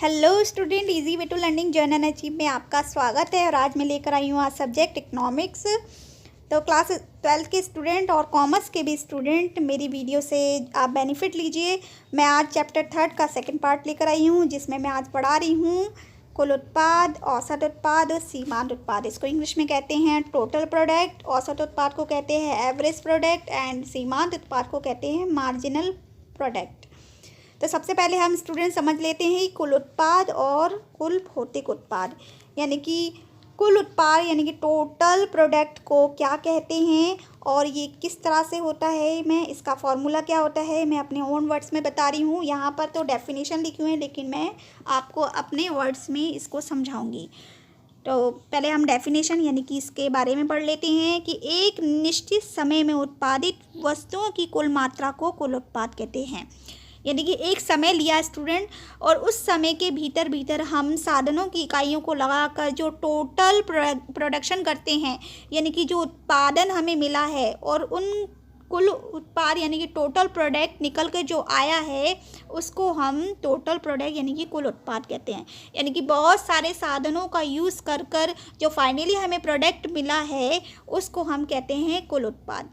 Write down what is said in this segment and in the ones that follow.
Hello student, easy way to learning earn and achieve में आपका स्वागत है। और आज मैं लेकर आई हूँ आज सब्जेक्ट इकोनॉमिक्स। तो क्लास 12 के स्टूडेंट और कॉमर्स के भी स्टूडेंट मेरी वीडियो से आप बेनिफिट लीजिए। मैं आज चैप्टर 3 का सेकंड पार्ट लेकर आई हूँ, जिसमें मैं आज पढ़ा रही हूँ कुल उत्पाद, औसत उत्पाद और सीमांत उत्पाद। इसको इंग्लिश में कहते हैं टोटल प्रोडक्ट। औसत उत्पाद को कहते हैं एवरेज प्रोडक्ट एंड सीमांत उत्पाद को कहते हैं मार्जिनल प्रोडक्ट। तो सबसे पहले हम स्टूडेंट समझ लेते हैं कुल उत्पाद और कुल भौतिक उत्पाद। यानी कि कुल उत्पाद यानी कि टोटल प्रोडक्ट को क्या कहते हैं और ये किस तरह से होता है, मैं इसका फॉर्मूला क्या होता है मैं अपने ओन वर्ड्स में बता रही हूँ। यहाँ पर तो डेफिनेशन लिखी हुई है, लेकिन मैं आपको अपने वर्ड्स में इसको समझाऊंगी। तो पहले हम डेफिनेशन यानी कि इसके बारे में पढ़ लेते हैं कि एक निश्चित समय में उत्पादित वस्तुओं की कुल मात्रा को कुल उत्पाद कहते हैं। यानी कि एक समय लिया स्टूडेंट, और उस समय के भीतर हम साधनों की इकाइयों को लगाकर जो टोटल प्रोडक्शन करते हैं, यानी कि जो उत्पादन हमें मिला है और उन कुल उत्पाद यानी कि टोटल प्रोडक्ट निकल के जो आया है उसको हम टोटल प्रोडक्ट यानी कि कुल उत्पाद कहते हैं। यानी कि बहुत सारे साधनों का यूज़ कर जो फाइनली हमें प्रोडक्ट मिला है उसको हम कहते हैं कुल उत्पाद।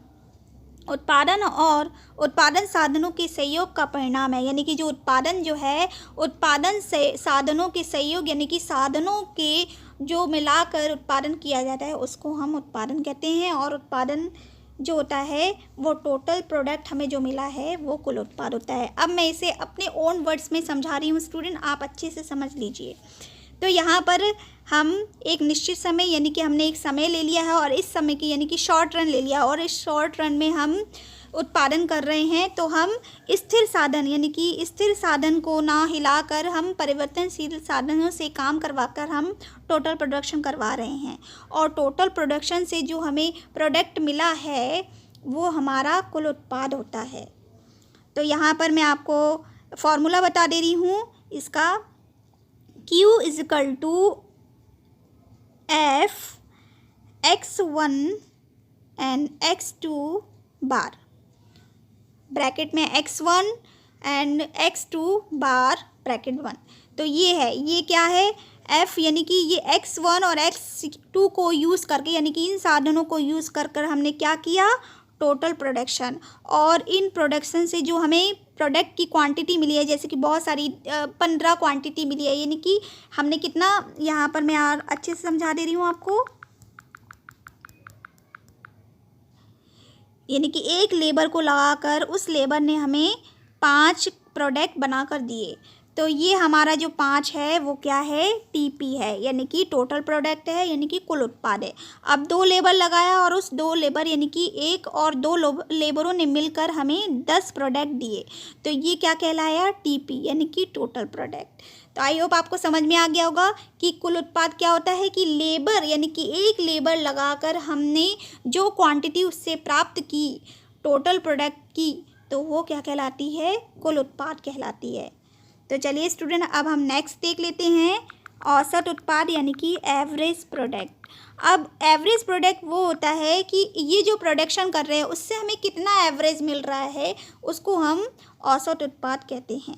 उत्पादन और उत्पादन साधनों के सहयोग का परिणाम है। यानी कि जो उत्पादन जो है उत्पादन से साधनों के सहयोग यानी कि साधनों के जो मिलाकर उत्पादन किया जाता है उसको हम उत्पादन कहते हैं। और उत्पादन जो होता है वो टोटल प्रोडक्ट हमें जो मिला है वो कुल उत्पाद होता है। अब मैं इसे अपने ओन वर्ड्स में समझा रही हूँ स्टूडेंट, आप अच्छे से समझ लीजिए। तो यहाँ पर हम एक निश्चित समय यानी कि हमने एक समय ले लिया है और इस समय की यानी कि शॉर्ट रन ले लिया, और इस शॉर्ट रन में हम उत्पादन कर रहे हैं। तो हम स्थिर साधन यानी कि स्थिर साधन को ना हिलाकर हम परिवर्तनशील साधनों से काम करवाकर हम टोटल प्रोडक्शन करवा रहे हैं। और टोटल प्रोडक्शन से जो हमें प्रोडक्ट मिला है वो हमारा कुल उत्पाद होता है। तो यहाँ पर मैं आपको फॉर्मूला बता दे रही हूँ इसका। Q is equal to F x1 and x2 bar, bracket में x1 and x2 bar bracket 1। तो ये है, ये क्या है F यानी कि ये x1 और x2 को यूज़ करके यानी कि इन साधनों को यूज़ कर हमने क्या किया टोटल प्रोडक्शन। और इन प्रोडक्शन से जो हमें प्रोडक्ट की क्वांटिटी मिली है, जैसे कि बहुत सारी 15 क्वांटिटी मिली है। यानी कि हमने कितना, यहाँ पर मैं और अच्छे से समझा दे रही हूँ आपको। यानी कि एक लेबर को लगाकर उस लेबर ने हमें 5 प्रोडक्ट बना कर दिए। तो ये हमारा जो 5 है वो क्या है टीपी है, यानी कि टोटल प्रोडक्ट है, यानी कि कुल उत्पाद है। अब 2 लेबर लगाया और उस 2 लेबर यानी कि एक और 2 लेबरों ने मिलकर हमें 10 प्रोडक्ट दिए। तो ये क्या कहलाया टीपी यानी कि टोटल प्रोडक्ट। तो आई होप आपको समझ में आ गया होगा कि कुल उत्पाद क्या होता है कि लेबर यानी कि एक लेबर लगाकर हमने जो क्वांटिटी उससे प्राप्त की टोटल प्रोडक्ट की, तो वो क्या कहलाती है कुल उत्पाद कहलाती है। तो चलिए स्टूडेंट, अब हम नेक्स्ट देख लेते हैं औसत उत्पाद यानी कि एवरेज प्रोडक्ट। अब एवरेज प्रोडक्ट वो होता है कि ये जो प्रोडक्शन कर रहे हैं उससे हमें कितना एवरेज मिल रहा है उसको हम औसत उत्पाद कहते हैं।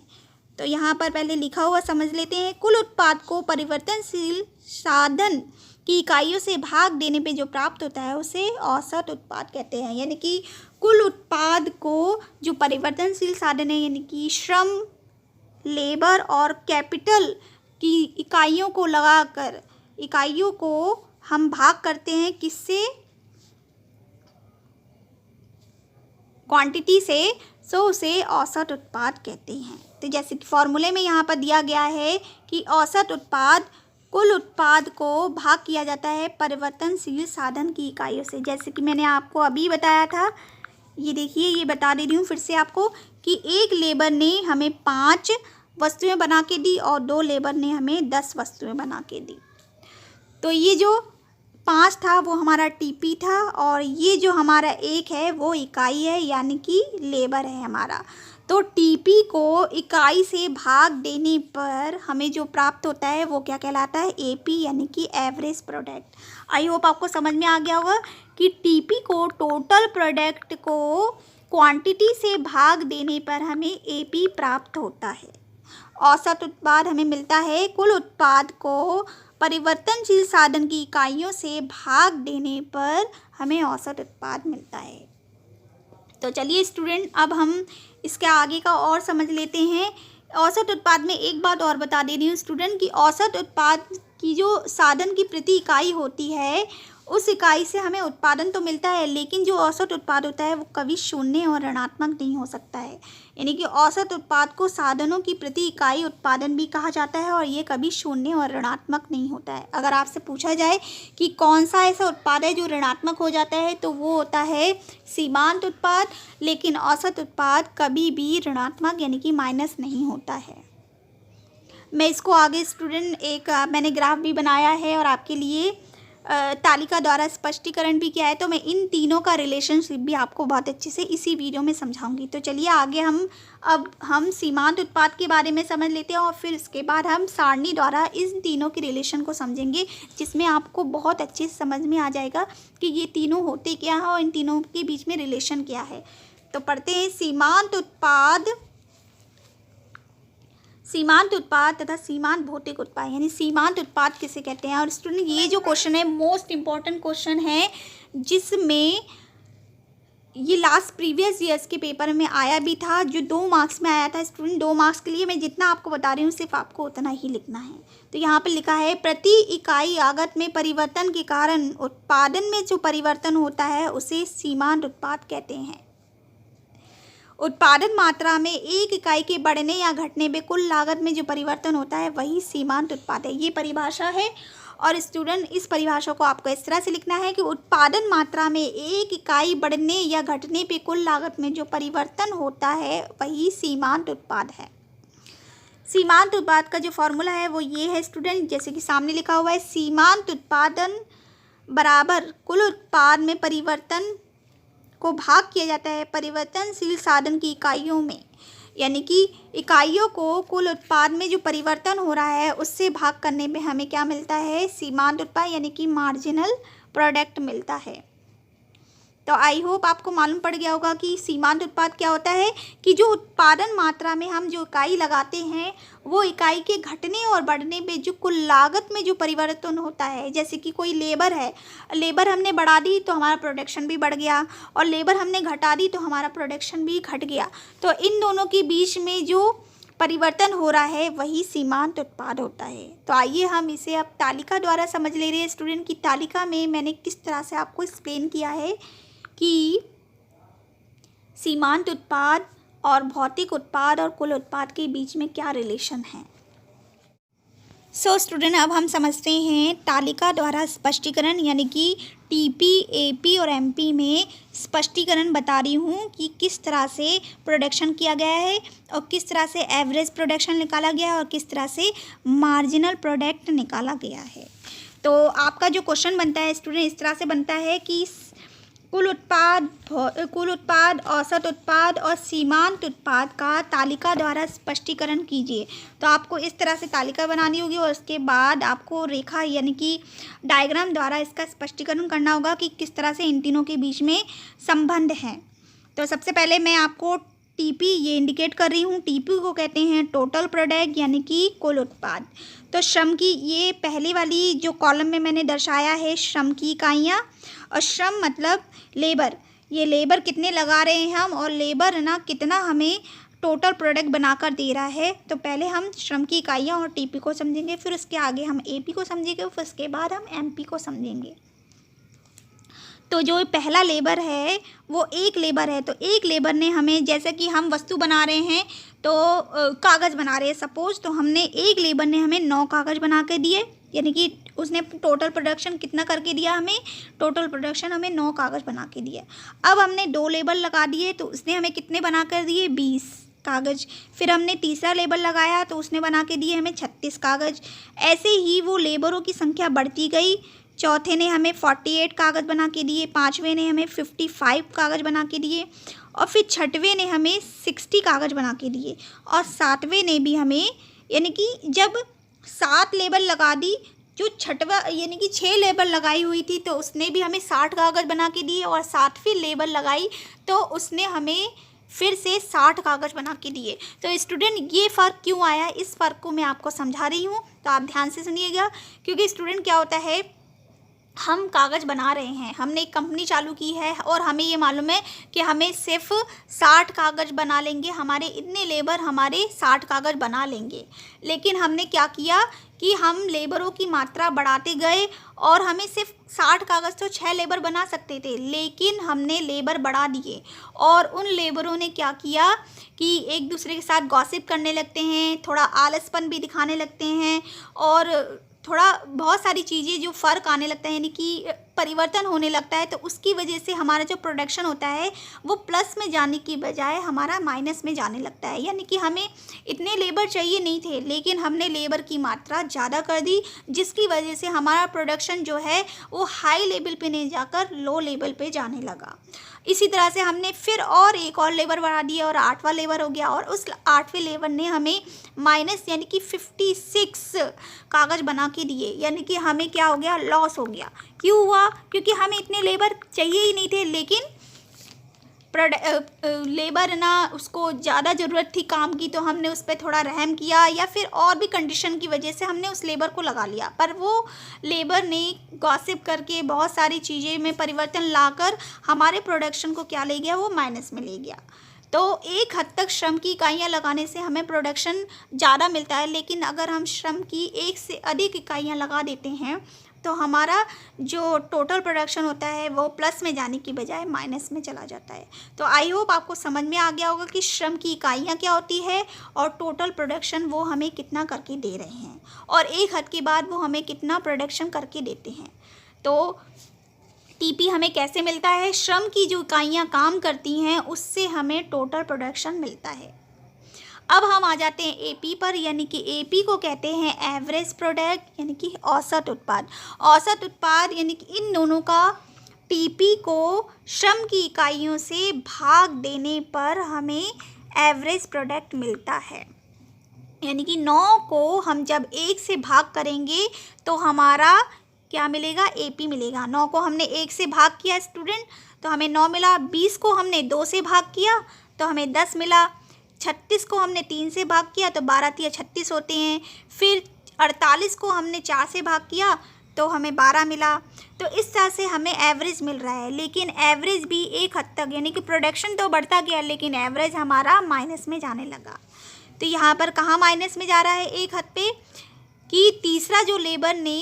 तो यहाँ पर पहले लिखा हुआ समझ लेते हैं। कुल उत्पाद को परिवर्तनशील साधन की इकाइयों से भाग देने पे जो प्राप्त होता है उसे औसत उत्पाद कहते हैं। यानी कि कुल उत्पाद को जो परिवर्तनशील साधन है यानी कि श्रम, लेबर और कैपिटल की इकाइयों को लगाकर इकाइयों को हम भाग करते हैं किससे क्वांटिटी से, सो उसे औसत उत्पाद कहते हैं। तो जैसे कि फॉर्मूले में यहाँ पर दिया गया है कि औसत उत्पाद कुल उत्पाद को भाग किया जाता है परिवर्तनशील साधन की इकाइयों से। जैसे कि मैंने आपको अभी बताया था, ये देखिए, ये बता दे रही हूँ फिर से आपको कि एक लेबर ने हमें 5 वस्तुएं बना के दी और 2 लेबर ने हमें 10 वस्तुएं बना के दी। तो ये जो 5 था वो हमारा टीपी था, और ये जो हमारा 1 है वो इकाई है यानी कि लेबर है हमारा। तो टीपी को इकाई से भाग देने पर हमें जो प्राप्त होता है वो क्या कहलाता है एपी यानी कि एवरेज प्रोडक्ट। आई होप आपको समझ में आ गया होगा कि टीपी को टोटल प्रोडक्ट को क्वांटिटी से भाग देने पर हमें एपी प्राप्त होता है। औसत उत्पाद हमें मिलता है कुल उत्पाद को परिवर्तनशील साधन की इकाइयों से भाग देने पर हमें औसत उत्पाद मिलता है। तो चलिए स्टूडेंट, अब हम इसके आगे का और समझ लेते हैं। औसत उत्पाद में एक बात और बता दे रही हूँ स्टूडेंट कि औसत उत्पाद की जो साधन की प्रति इकाई होती है उस इकाई से हमें उत्पादन तो मिलता है, लेकिन जो औसत उत्पाद होता है वो कभी शून्य और ऋणात्मक नहीं हो सकता है। यानी कि औसत उत्पाद को साधनों की प्रति इकाई उत्पादन भी कहा जाता है और ये कभी शून्य और ऋणात्मक नहीं होता है। अगर आपसे पूछा जाए कि कौन सा ऐसा उत्पाद है जो ऋणात्मक हो जाता है तो वो होता है सीमांत उत्पाद, लेकिन औसत उत्पाद कभी भी ऋणात्मक यानी कि माइनस नहीं होता है। मैं इसको आगे स्टूडेंट एक मैंने ग्राफ भी बनाया है और आपके लिए तालिका द्वारा स्पष्टीकरण भी किया है, तो मैं इन तीनों का रिलेशनशिप भी आपको बहुत अच्छे से इसी वीडियो में समझाऊंगी। तो चलिए आगे हम सीमांत उत्पाद के बारे में समझ लेते हैं और फिर इसके बाद हम सारणी द्वारा इन तीनों के रिलेशन को समझेंगे, जिसमें आपको बहुत अच्छे से समझ में आ जाएगा कि ये तीनों होते क्या हैं और इन तीनों के बीच में रिलेशन क्या है। तो पढ़ते हैं सीमांत उत्पाद तथा सीमांत भौतिक उत्पाद, यानी सीमांत उत्पाद किसे कहते हैं। और स्टूडेंट ये जो क्वेश्चन है मोस्ट इम्पॉर्टेंट क्वेश्चन है, जिसमें ये लास्ट प्रीवियस ईयर्स के पेपर में आया भी था, जो 2 मार्क्स में आया था। स्टूडेंट 2 मार्क्स के लिए मैं जितना आपको बता रही हूँ सिर्फ आपको उतना ही लिखना है। तो यहाँ पर लिखा है प्रति इकाई आगत में परिवर्तन के कारण उत्पादन में जो परिवर्तन होता है उसे सीमांत उत्पाद कहते हैं। उत्पादन मात्रा में एक इकाई के बढ़ने या घटने में कुल लागत में जो परिवर्तन होता है वही सीमांत उत्पाद है। ये परिभाषा है और स्टूडेंट इस परिभाषा को आपको इस तरह से लिखना है कि उत्पादन मात्रा में एक इकाई बढ़ने या घटने पे कुल लागत में जो परिवर्तन होता है वही सीमांत उत्पाद है। सीमांत उत्पाद का जो फॉर्मूला है वो ये है स्टूडेंट, जैसे कि सामने लिखा हुआ है, सीमांत उत्पादन बराबर कुल उत्पाद में परिवर्तन को भाग किया जाता है परिवर्तनशील साधन की इकाइयों में, यानी कि इकाइयों को कुल उत्पाद में जो परिवर्तन हो रहा है उससे भाग करने में हमें क्या मिलता है, सीमांत उत्पाद यानी कि मार्जिनल प्रोडक्ट मिलता है। तो आई होप आपको मालूम पड़ गया होगा कि सीमांत उत्पाद क्या होता है, कि जो उत्पादन मात्रा में हम जो इकाई लगाते हैं वो इकाई के घटने और बढ़ने में जो कुल लागत में जो परिवर्तन होता है, जैसे कि कोई लेबर है, लेबर हमने बढ़ा दी तो हमारा प्रोडक्शन भी बढ़ गया और लेबर हमने घटा दी तो हमारा प्रोडक्शन भी घट गया। तो इन दोनों के बीच में जो परिवर्तन हो रहा है वही सीमांत उत्पाद होता है। तो आइए हम इसे अब तालिका द्वारा समझ ले रहे हैं स्टूडेंट की तालिका में मैंने किस तरह से आपको एक्सप्लेन किया है कि सीमांत उत्पाद और भौतिक उत्पाद और कुल उत्पाद के बीच में क्या रिलेशन है। सो स्टूडेंट, अब हम समझते हैं तालिका द्वारा स्पष्टीकरण, यानी कि टीपी, एपी और एमपी में स्पष्टीकरण बता रही हूँ कि किस तरह से प्रोडक्शन किया गया है और किस तरह से एवरेज प्रोडक्शन निकाला गया है और किस तरह से मार्जिनल प्रोडक्ट निकाला गया है। तो आपका जो क्वेश्चन बनता है स्टूडेंट इस तरह से बनता है कि कुल उत्पाद, औसत उत्पाद और सीमांत उत्पाद का तालिका द्वारा स्पष्टीकरण कीजिए। तो आपको इस तरह से तालिका बनानी होगी और उसके बाद आपको रेखा यानी कि डायग्राम द्वारा इसका स्पष्टीकरण करना होगा कि किस तरह से इन तीनों के बीच में संबंध है। तो सबसे पहले मैं आपको टीपी ये इंडिकेट कर रही हूँ। टीपी को कहते हैं टोटल प्रोडक्ट यानी कि कुल उत्पाद। तो श्रम की ये पहली वाली जो कॉलम में मैंने दर्शाया है श्रम की इकाइयाँ, और श्रम मतलब लेबर, ये लेबर कितने लगा रहे हैं हम और लेबर ना कितना हमें टोटल प्रोडक्ट बनाकर दे रहा है। तो पहले हम श्रम की इकाइयाँ और टीपी को समझेंगे, फिर उसके आगे हम एपी को समझेंगे, फिर उसके बाद हम एमपी को समझेंगे। तो जो पहला लेबर है वो एक लेबर है, तो एक लेबर ने हमें, जैसे कि हम वस्तु बना रहे हैं तो कागज़ बना रहे हैं सपोज, तो हमने एक लेबर ने हमें 9 कागज़ बना के दिए, यानी कि उसने टोटल प्रोडक्शन कितना करके दिया हमें, टोटल प्रोडक्शन हमें 9 कागज़ बना के दिया। अब हमने 2 लेबर लगा दिए तो उसने हमें कितने बना कर दिए, 20 कागज़। फिर हमने तीसरा लेबर लगाया तो उसने बना के दिए हमें 36 कागज़। ऐसे ही वो लेबरों की संख्या बढ़ती गई। चौथे ने हमें 48 कागज़ बना के दिए, पाँचवें ने हमें 55 कागज़ बना के दिए और फिर छठवें ने हमें 60 कागज़ बना के दिए और सातवें ने भी हमें, यानी कि जब 7 लेबर लगा दी, जो छठवा यानी कि 6 लेबर लगाई हुई थी तो उसने भी हमें 60 कागज़ बना के दिए और 7वीं लेबर लगाई तो उसने हमें फिर से 60 कागज़ बना के दिए। तो स्टूडेंट ये फ़र्क क्यों आया, इस फ़र्क को मैं आपको समझा रही हूँ, तो आप ध्यान से सुनिएगा। क्योंकि स्टूडेंट क्या होता है, हम कागज़ बना रहे हैं, हमने एक कंपनी चालू की है और हमें ये मालूम है कि हमें सिर्फ 60 कागज़ बना लेंगे, हमारे इतने लेबर हमारे 60 कागज़ बना लेंगे। लेकिन हमने क्या किया कि हम लेबरों की मात्रा बढ़ाते गए और हमें सिर्फ 60 कागज़ तो 6 लेबर बना सकते थे, लेकिन हमने लेबर बढ़ा दिए और उन लेबरों ने क्या किया कि एक दूसरे के साथ गॉसिप करने लगते हैं, थोड़ा आलसपन भी दिखाने लगते हैं और थोड़ा बहुत सारी चीज़ें जो फ़र्क आने लगता है, यानी कि परिवर्तन होने लगता है। तो उसकी वजह से हमारा जो प्रोडक्शन होता है वो प्लस में जाने की बजाय हमारा माइनस में जाने लगता है। यानी कि हमें इतने लेबर चाहिए नहीं थे, लेकिन हमने लेबर की मात्रा ज़्यादा कर दी, जिसकी वजह से हमारा प्रोडक्शन जो है वो हाई लेवल पे नहीं जाकर लो लेवल पे जाने लगा। इसी तरह से हमने फिर और एक और लेबर बढ़ा दिया और 8वां लेबर हो गया और उस 8वें लेबर ने हमें माइनस यानी कि 56 कागज़ बना के दिए। यानी कि हमें क्या हो गया, लॉस हो गया। क्यों हुआ? क्योंकि हमें इतने लेबर चाहिए ही नहीं थे, लेकिन लेबर ना उसको ज़्यादा ज़रूरत थी काम की, तो हमने उस पर थोड़ा रहम किया या फिर और भी कंडीशन की वजह से हमने उस लेबर को लगा लिया। पर वो लेबर ने गॉसिप करके बहुत सारी चीज़ें में परिवर्तन लाकर हमारे प्रोडक्शन को क्या ले गया, वो माइनस में ले गया। तो एक हद तक श्रम की इकाइयाँ लगाने से हमें प्रोडक्शन ज़्यादा मिलता है, लेकिन अगर हम श्रम की एक से अधिक इकाइयाँ लगा देते हैं तो हमारा जो टोटल प्रोडक्शन होता है वो प्लस में जाने की बजाय माइनस में चला जाता है। तो आई होप आपको समझ में आ गया होगा कि श्रम की इकाइयाँ क्या होती है और टोटल प्रोडक्शन वो हमें कितना करके दे रहे हैं और एक हद के बाद वो हमें कितना प्रोडक्शन करके देते हैं। तो टीपी हमें कैसे मिलता है, श्रम की जो इकाइयाँ काम करती हैं उससे हमें टोटल प्रोडक्शन मिलता है। अब हम आ जाते हैं एपी पर, यानी कि एपी को कहते हैं एवरेज प्रोडक्ट, यानी कि औसत उत्पाद। औसत उत्पाद यानी कि इन दोनों का टीपी को श्रम की इकाइयों से भाग देने पर हमें एवरेज प्रोडक्ट मिलता है। यानी कि 9 को हम जब 1 से भाग करेंगे तो हमारा क्या मिलेगा, एपी मिलेगा। 9 को हमने 1 से भाग किया स्टूडेंट तो हमें 9 मिला। 20 को हमने 2 से भाग किया तो हमें 10 मिला। 36 को हमने 3 से भाग किया तो 12 तिया 36 होते हैं। फिर 48 को हमने 4 से भाग किया तो हमें 12 मिला। तो इस तरह से हमें एवरेज मिल रहा है, लेकिन एवरेज भी एक हद तक, यानी कि प्रोडक्शन तो बढ़ता गया लेकिन एवरेज हमारा माइनस में जाने लगा। तो यहाँ पर कहाँ माइनस में जा रहा है, एक हद पे कि तीसरा जो लेबर ने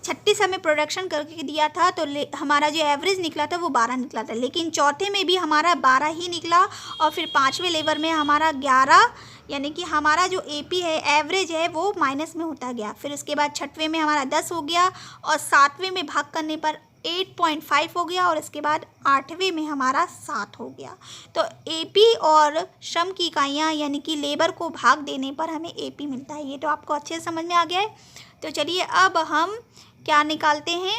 36 हमें प्रोडक्शन करके दिया था तो हमारा जो एवरेज निकला था वो 12 निकला था, लेकिन चौथे में भी हमारा 12 ही निकला और फिर 5वें लेबर में हमारा 11, यानी कि हमारा जो एपी है एवरेज है वो माइनस में होता गया। फिर उसके बाद 6वें में हमारा 10 हो गया और 7वें में भाग करने पर 8.5 हो गया और इसके बाद 8वें में हमारा 7 हो गया। तो एपी और श्रम की इकाइयाँ यानी कि लेबर को भाग देने पर हमें एपी मिलता है। ये तो आपको अच्छे से समझ में आ गया है। तो चलिए अब हम क्या निकालते हैं,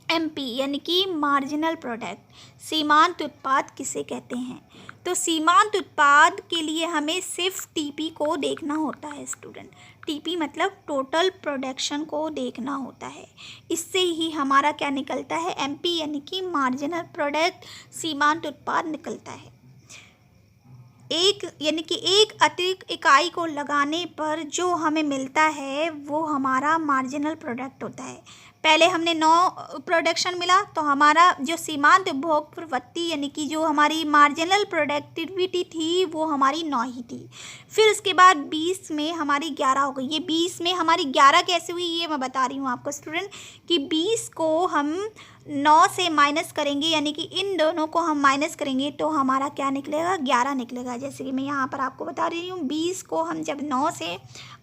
एमपी यानी कि मार्जिनल प्रोडक्ट, सीमांत उत्पाद किसे कहते हैं। तो सीमांत उत्पाद के लिए हमें सिर्फ टीपी को देखना होता है स्टूडेंट। टीपी मतलब टोटल प्रोडक्शन को देखना होता है, इससे ही हमारा क्या निकलता है, एमपी यानी कि मार्जिनल प्रोडक्ट, सीमांत उत्पाद निकलता है। एक यानी कि एक अतिरिक्त इकाई को लगाने पर जो हमें मिलता है वो हमारा मार्जिनल प्रोडक्ट होता है। पहले हमने 9 प्रोडक्शन मिला तो हमारा जो सीमांत उपभोग प्रवृत्ति यानी कि जो हमारी मार्जिनल प्रोडक्टिविटी थी वो हमारी 9 ही थी। फिर उसके बाद 20 में हमारी 11 हो गई। ये 20 में हमारी 11 कैसे हुई ये मैं बता रही हूँ आपको स्टूडेंट, कि 20 को हम 9 से माइनस करेंगे, यानी कि इन दोनों को हम माइनस करेंगे तो हमारा क्या निकलेगा, 11 निकलेगा। जैसे कि मैं यहाँ पर आपको बता रही हूँ, 20 को हम जब 9 से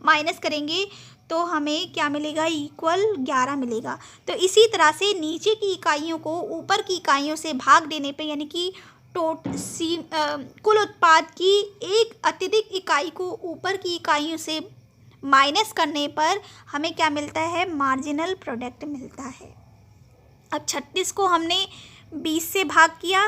माइनस करेंगे तो हमें क्या मिलेगा, इक्वल 11 मिलेगा। तो इसी तरह से नीचे की इकाइयों को ऊपर की इकाइयों से भाग देने पे, यानी कि कुल उत्पाद की एक अतिरिक्त इकाई को ऊपर की इकाइयों से माइनस करने पर हमें क्या मिलता है, मार्जिनल प्रोडक्ट मिलता है। अब 36 को हमने 20 से भाग किया,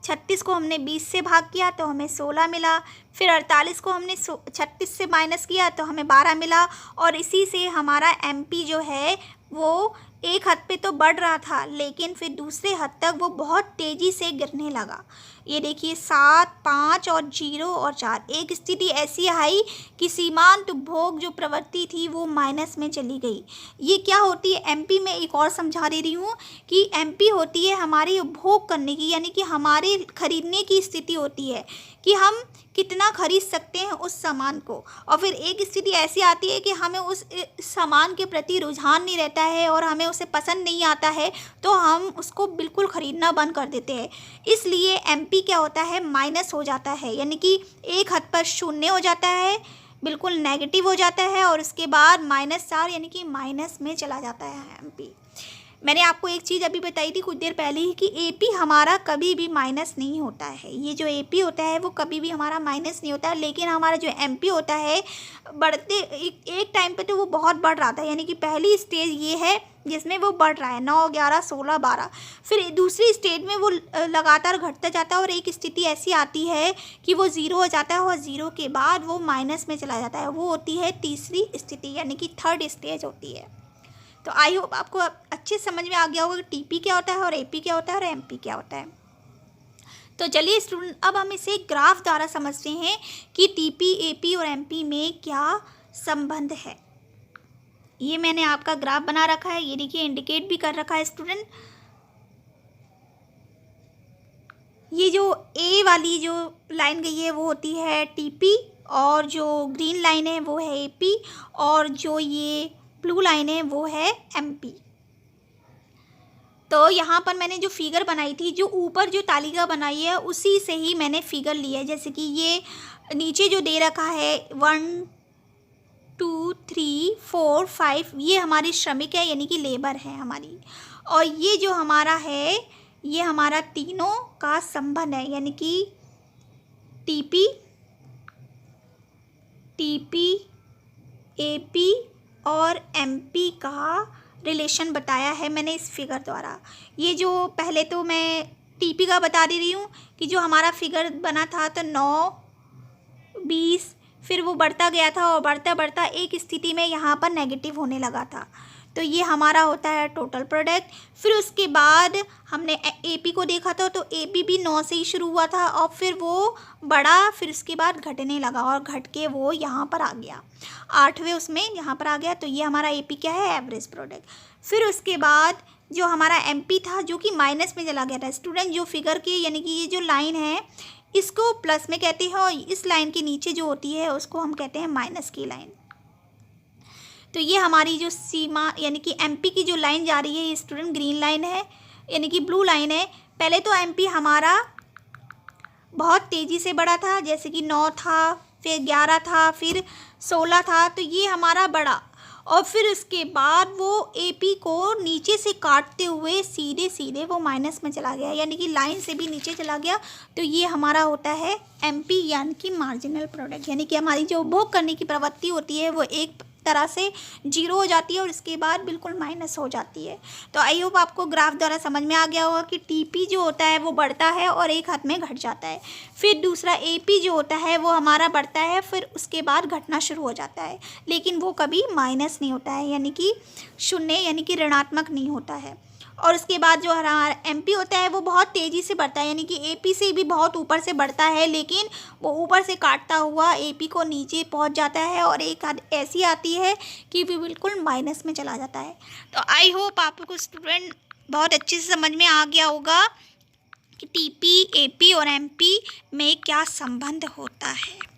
36 को हमने 20 से भाग किया तो हमें 16 मिला। फिर 48 को हमने 36 से माइनस किया तो हमें 12 मिला। और इसी से हमारा एमपी जो है वो एक हद पे तो बढ़ रहा था, लेकिन फिर दूसरे हद तक वो बहुत तेज़ी से गिरने लगा। ये देखिए 7, 5 और 0 और 4। एक स्थिति ऐसी आई कि सीमांत उपभोग जो प्रवृत्ति थी वो माइनस में चली गई। ये क्या होती है एमपी में, एक और समझा दे रही हूँ कि एमपी होती है हमारी उपभोग करने की, यानी कि हमारे खरीदने की स्थिति होती है कि हम कितना खरीद सकते हैं उस सामान को। और फिर एक स्थिति ऐसी आती है कि हमें उस सामान के प्रति रुझान नहीं रहता है और हमें उसे पसंद नहीं आता है, तो हम उसको बिल्कुल ख़रीदना बंद कर देते हैं। इसलिए एमपी क्या होता है, माइनस हो जाता है, यानी कि एक हद पर शून्य हो जाता है, बिल्कुल नेगेटिव हो जाता है और उसके बाद -4 यानी कि माइनस में चला जाता है एमपी। मैंने आपको एक चीज़ अभी बताई थी कुछ देर पहले ही कि एपी हमारा कभी भी माइनस नहीं होता है। ये जो एपी होता है वो कभी भी हमारा माइनस नहीं होता है, लेकिन हमारा जो एमपी होता है बढ़ते एक टाइम पे तो वो बहुत बढ़ रहा था, यानी कि पहली स्टेज ये है जिसमें वो बढ़ रहा है 9, 11, 16, 12। फिर दूसरी स्टेज में वो लगातार घटता जाता है और एक स्थिति ऐसी आती है कि वो 0 हो जाता है और 0 के बाद वो माइनस में चला जाता है। वो होती है तीसरी स्थिति, यानी कि थर्ड स्टेज होती है। तो आई होप आपको अच्छे समझ में आ गया होगा कि टीपी क्या होता है और एपी क्या होता है और एमपी क्या होता है। तो चलिए स्टूडेंट, अब हम इसे ग्राफ द्वारा समझते हैं कि टीपी, एपी और एमपी में क्या संबंध है। ये मैंने आपका ग्राफ बना रखा है, ये देखिए इंडिकेट भी कर रखा है स्टूडेंट। ये जो ए वाली जो लाइन गई है वो होती है टीपी और जो ग्रीन लाइन है वो है एपी और जो ये ब्लू लाइन है वो है एमपी। तो यहाँ पर मैंने जो फिगर बनाई थी, जो ऊपर जो तालिका बनाई है उसी से ही मैंने फिगर ली है। जैसे कि ये नीचे जो दे रखा है 1, 2, 3, 4, 5, ये हमारी श्रमिक है, यानी कि लेबर है हमारी। और ये जो हमारा है ये हमारा तीनों का संबंध है, यानी कि टीपी, एपी और एमपी का रिलेशन बताया है मैंने इस फिगर द्वारा। ये जो पहले तो मैं टीपी का बता दे रही हूँ कि जो हमारा फिगर बना था तो 9, 20, फिर वो बढ़ता गया था और बढ़ता बढ़ता एक स्थिति में यहाँ पर नेगेटिव होने लगा था। तो ये हमारा होता है टोटल प्रोडक्ट। फिर उसके बाद हमने एपी को देखा था, तो एपी भी 9 से ही शुरू हुआ था और फिर वो बढ़ा, फिर उसके बाद घटने लगा और घट के वो यहाँ पर आ गया 8वें उसमें यहाँ पर आ गया। तो ये हमारा एपी क्या है, एवरेज प्रोडक्ट। फिर उसके बाद जो हमारा एमपी था जो कि माइनस में चला गया था स्टूडेंट। जो फिगर के यानी कि ये जो लाइन है इसको प्लस में कहते हैं और इस लाइन के नीचे जो होती है उसको हम कहते हैं माइनस की लाइन। तो ये हमारी जो सीमा यानी कि एमपी की जो लाइन जा रही है ये स्टूडेंट ग्रीन लाइन है, यानी कि ब्लू लाइन है। पहले तो एमपी हमारा बहुत तेज़ी से बढ़ा था, जैसे कि 9 था, फिर 11 था, फिर 16 था, तो ये हमारा बढ़ा और फिर उसके बाद वो एपी को नीचे से काटते हुए सीधे सीधे वो माइनस में चला गया, यानी कि लाइन से भी नीचे चला गया। तो ये हमारा होता है एमपी, यानी कि मार्जिनल प्रोडक्ट, यानी कि हमारी जो उपभोग करने की प्रवृत्ति होती है वो एक तरह से 0 हो जाती है और इसके बाद बिल्कुल माइनस हो जाती है। तो आई होप आपको ग्राफ द्वारा समझ में आ गया होगा कि टीपी जो होता है वो बढ़ता है और एक हद में घट जाता है। फिर दूसरा एपी जो होता है वो हमारा बढ़ता है, फिर उसके बाद घटना शुरू हो जाता है, लेकिन वो कभी माइनस नहीं होता है, यानी कि शून्य यानी कि ऋणात्मक नहीं होता है। और उसके बाद जो हमारा एमपी होता है वो बहुत तेज़ी से बढ़ता है, यानी कि एपी से भी बहुत ऊपर से बढ़ता है, लेकिन वो ऊपर से काटता हुआ एपी को नीचे पहुंच जाता है और एक हद ऐसी आती है कि वो बिल्कुल माइनस में चला जाता है। तो आई होप आपको स्टूडेंट बहुत अच्छे से समझ में आ गया होगा कि टीपी, एपी और एमपी में क्या संबंध होता है।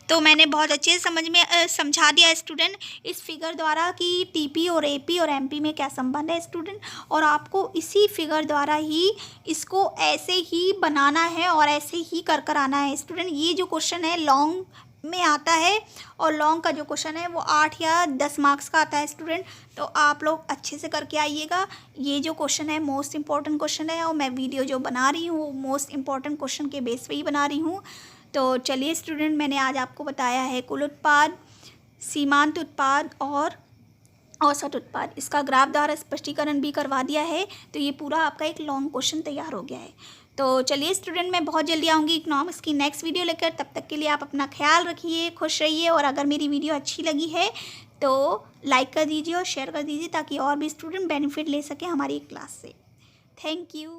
तो मैंने बहुत अच्छे से समझा दिया स्टूडेंट इस फिगर द्वारा कि टीपी और एपी और एमपी में क्या संबंध है स्टूडेंट, और आपको इसी फिगर द्वारा ही इसको ऐसे ही बनाना है और ऐसे ही कर आना है स्टूडेंट। ये जो क्वेश्चन है लॉन्ग में आता है और लॉन्ग का जो क्वेश्चन है वो 8 या 10 मार्क्स का आता है स्टूडेंट। तो आप लोग अच्छे से करके आइएगा। ये जो क्वेश्चन है मोस्ट इम्पॉर्टेंट क्वेश्चन है और मैं वीडियो जो बना रही हूँ मोस्ट इम्पॉर्टेंट क्वेश्चन के बेस पे ही बना रही हूँ। तो चलिए स्टूडेंट, मैंने आज आपको बताया है कुल उत्पाद, सीमांत उत्पाद और औसत उत्पाद। इसका ग्राफ द्वारा स्पष्टीकरण भी करवा दिया है। तो ये पूरा आपका एक लॉन्ग क्वेश्चन तैयार हो गया है। तो चलिए स्टूडेंट, मैं बहुत जल्दी आऊँगी इकोनॉमिक्स की नेक्स्ट वीडियो लेकर। तब तक के लिए आप अपना ख्याल रखिए, खुश रहिए, और अगर मेरी वीडियो अच्छी लगी है तो लाइक कर दीजिए और शेयर कर दीजिए ताकि और भी स्टूडेंट बेनिफिट ले सकें हमारी क्लास से। Thank you.